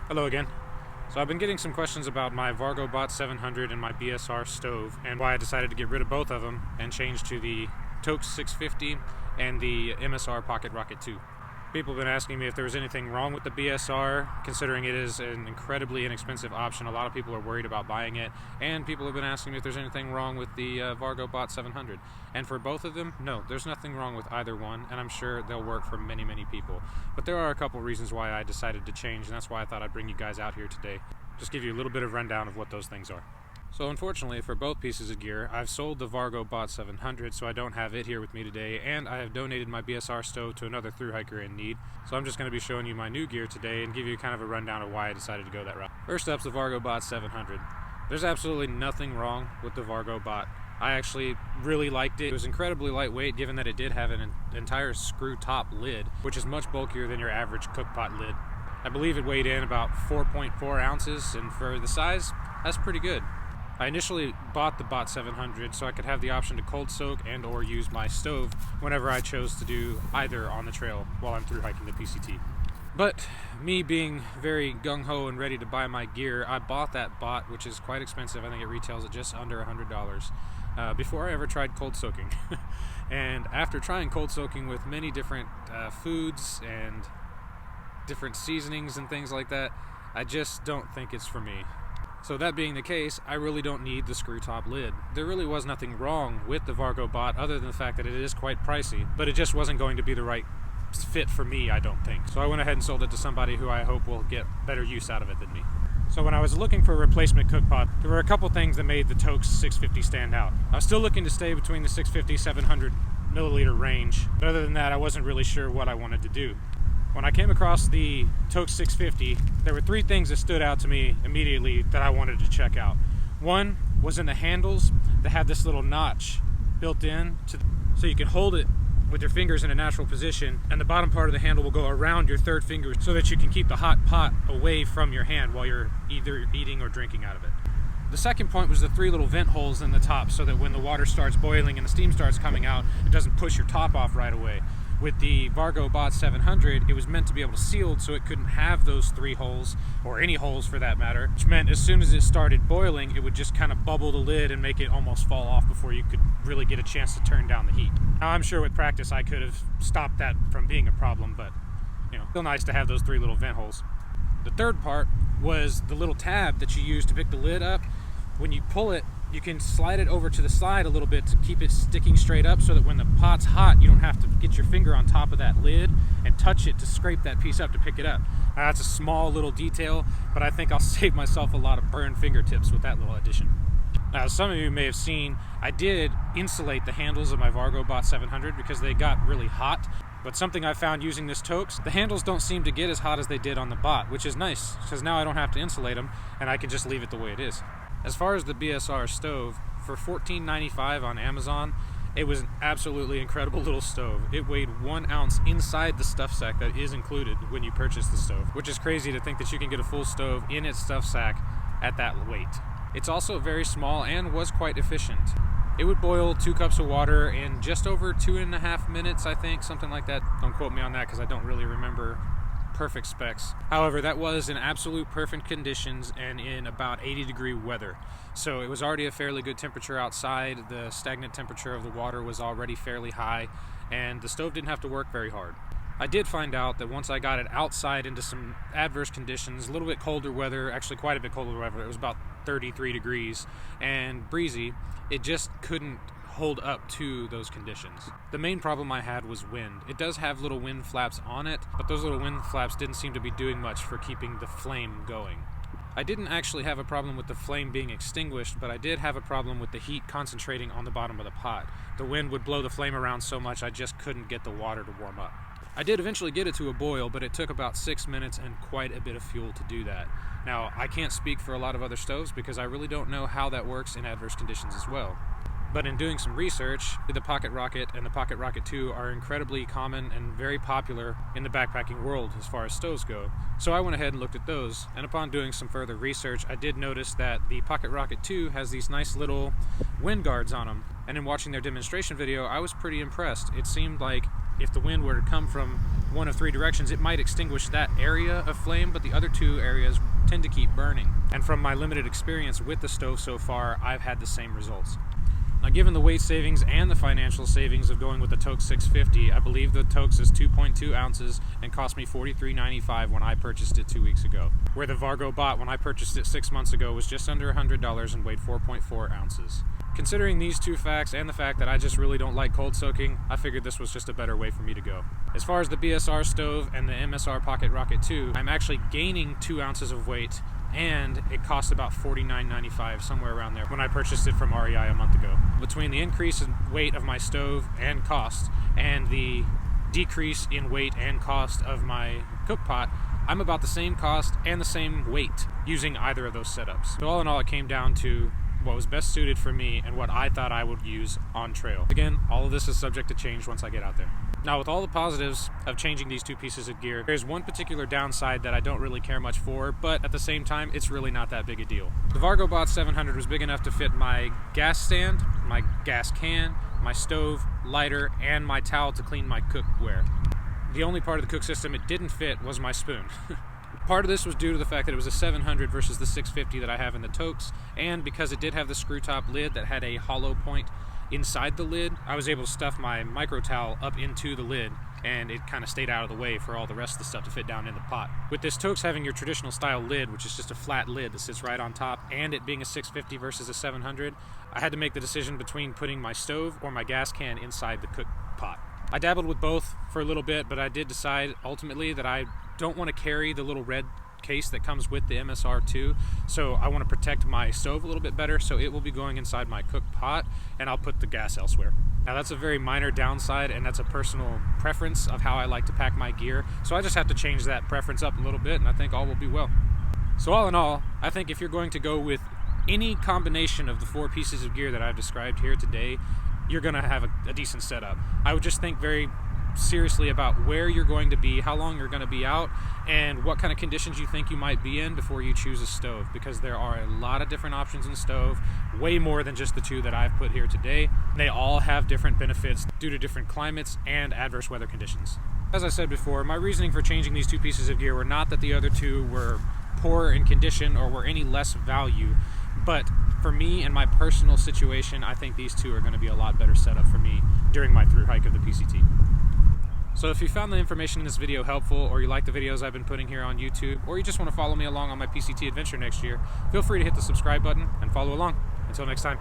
Hello again. So I've been getting some questions about my Vargo Bot 700 and my BSR stove, and why I decided to get rid of both of them and change to the Toaks 650 and the MSR Pocket Rocket 2. People have been asking me if there was anything wrong with the BSR, considering it is an incredibly inexpensive option. A lot of people are worried about buying it, and people have been asking me if there's anything wrong with the Vargo Bot 700. And for both of them, no, there's nothing wrong with either one, and I'm sure they'll work for many, many people. But there are a couple reasons why I decided to change, and that's why I thought I'd bring you guys out here today. Just give you a little bit of rundown of what those things are. So unfortunately for both pieces of gear, I've sold the Vargo Bot 700, so I don't have it here with me today, and I have donated my BSR stove to another thru hiker in need. So I'm just going to be showing you my new gear today and give you kind of a rundown of why I decided to go that route. First up's the Vargo Bot 700. There's absolutely nothing wrong with the Vargo Bot. I actually really liked it. It was incredibly lightweight, given that it did have an entire screw top lid, which is much bulkier than your average cookpot lid. I believe it weighed in about 4.4 ounces, and for the size, that's pretty good. I initially bought the Bot 700 so I could have the option to cold soak and or use my stove whenever I chose to do either on the trail while I'm thru hiking the PCT. But me being very gung-ho and ready to buy my gear, I bought that Bot, which is quite expensive. I think it retails at just under $100, before I ever tried cold soaking. And after trying cold soaking with many different foods and different seasonings and things like that, I just don't think it's for me. So that being the case, I really don't need the screw top lid. There really was nothing wrong with the Vargo Bot other than the fact that it is quite pricey, but it just wasn't going to be the right fit for me, I don't think. So I went ahead and sold it to somebody who I hope will get better use out of it than me. So when I was looking for a replacement cookpot, there were a couple things that made the Toaks 650 stand out. I was still looking to stay between the 650-700 milliliter range, but other than that, I wasn't really sure what I wanted to do. When I came across the Toaks 650, there were three things that stood out to me immediately that I wanted to check out. One was in the handles that had this little notch built in, so you can hold it with your fingers in a natural position, and the bottom part of the handle will go around your third finger so that you can keep the hot pot away from your hand while you're either eating or drinking out of it. The second point was the three little vent holes in the top so that when the water starts boiling and the steam starts coming out, it doesn't push your top off right away. With the Vargo Bot 700, it was meant to be able to seal so it couldn't have those three holes, or any holes for that matter, which meant as soon as it started boiling, it would just kind of bubble the lid and make it almost fall off before you could really get a chance to turn down the heat. Now, I'm sure with practice I could have stopped that from being a problem, but still nice to have those three little vent holes. The third part was the little tab that you use to pick the lid up. When you pull it, you can slide it over to the side a little bit to keep it sticking straight up so that when the pot's hot, you don't have to get your finger on top of that lid and touch it to scrape that piece up to pick it up. Now, that's a small little detail, but I think I'll save myself a lot of burned fingertips with that little addition. Now, some of you may have seen, I did insulate the handles of my Vargo Bot 700 because they got really hot. But something I found using this Toaks, the handles don't seem to get as hot as they did on the Bot, which is nice because now I don't have to insulate them and I can just leave it the way it is. As far as the BSR stove, for $14.95 on Amazon, it was an absolutely incredible little stove. It weighed 1 ounce inside the stuff sack that is included when you purchase the stove, which is crazy to think that you can get a full stove in its stuff sack at that weight. It's also very small and was quite efficient. It would boil 2 cups of water in just over 2.5 minutes, I think, something like that. Don't quote me on that because I don't really remember perfect specs. However, that was in absolute perfect conditions and in about 80-degree weather. So it was already a fairly good temperature outside. The stagnant temperature of the water was already fairly high, and the stove didn't have to work very hard. I did find out that once I got it outside into some adverse conditions, a little bit colder weather, actually quite a bit colder weather, it was about 33 degrees and breezy, it just couldn't hold up to those conditions. The main problem I had was wind. It does have little wind flaps on it, but those little wind flaps didn't seem to be doing much for keeping the flame going. I didn't actually have a problem with the flame being extinguished, but I did have a problem with the heat concentrating on the bottom of the pot. The wind would blow the flame around so much I just couldn't get the water to warm up. I did eventually get it to a boil, but it took about 6 minutes and quite a bit of fuel to do that. Now, I can't speak for a lot of other stoves because I really don't know how that works in adverse conditions as well. But in doing some research, the Pocket Rocket and the Pocket Rocket 2 are incredibly common and very popular in the backpacking world as far as stoves go. So I went ahead and looked at those, and upon doing some further research, I did notice that the Pocket Rocket 2 has these nice little wind guards on them. And in watching their demonstration video, I was pretty impressed. It seemed like if the wind were to come from one of three directions, it might extinguish that area of flame, but the other two areas tend to keep burning. And from my limited experience with the stove so far, I've had the same results. Now, given the weight savings and the financial savings of going with the Toaks 650, I believe the Toaks is 2.2 ounces and cost me $43.95 when I purchased it 2 weeks ago. Where the Vargo Bot, when I purchased it 6 months ago, was just under $100 and weighed 4.4 ounces. Considering these two facts and the fact that I just really don't like cold soaking, I figured this was just a better way for me to go. As far as the BSR stove and the MSR Pocket Rocket 2, I'm actually gaining 2 ounces of weight, and it cost about $49.95, somewhere around there, when I purchased it from REI a month ago. Between the increase in weight of my stove and cost, and the decrease in weight and cost of my cook pot, I'm about the same cost and the same weight using either of those setups. So all in all, it came down to what was best suited for me and what I thought I would use on trail. Again, all of this is subject to change once I get out there. Now, with all the positives of changing these two pieces of gear, there's one particular downside that I don't really care much for, but at the same time, it's really not that big a deal. The Vargo Bot 700 was big enough to fit my gas stand, my gas can, my stove, lighter, and my towel to clean my cookware. The only part of the cook system it didn't fit was my spoon. Part of this was due to the fact that it was a 700 versus the 650 that I have in the Toaks, and because it did have the screw top lid that had a hollow point inside the lid, I was able to stuff my micro towel up into the lid, and it kind of stayed out of the way for all the rest of the stuff to fit down in the pot. With this Toaks having your traditional style lid, which is just a flat lid that sits right on top, and it being a 650 versus a 700, I had to make the decision between putting my stove or my gas can inside the cook pot. I dabbled with both for a little bit, but I did decide ultimately that I don't want to carry the little red case that comes with the MSR2, so I want to protect my stove a little bit better, so it will be going inside my cook pot, and I'll put the gas elsewhere. Now, that's a very minor downside, and that's a personal preference of how I like to pack my gear, so I just have to change that preference up a little bit, and I think all will be well. So all in all, I think if you're going to go with any combination of the 4 pieces of gear that I've described here today, you're going to have a decent setup. I would just think very seriously about where you're going to be, how long you're going to be out, and what kind of conditions you think you might be in before you choose a stove, because there are a lot of different options in the stove, way more than just the 2 that I've put here today. They all have different benefits due to different climates and adverse weather conditions. As I said before, my reasoning for changing these 2 pieces of gear were not that the other 2 were poor in condition or were any less value, but for me and my personal situation, I think these 2 are going to be a lot better setup for me during my through hike of the PCT. So if you found the information in this video helpful, or you like the videos I've been putting here on YouTube, or you just want to follow me along on my PCT adventure next year, feel free to hit the subscribe button and follow along. Until next time.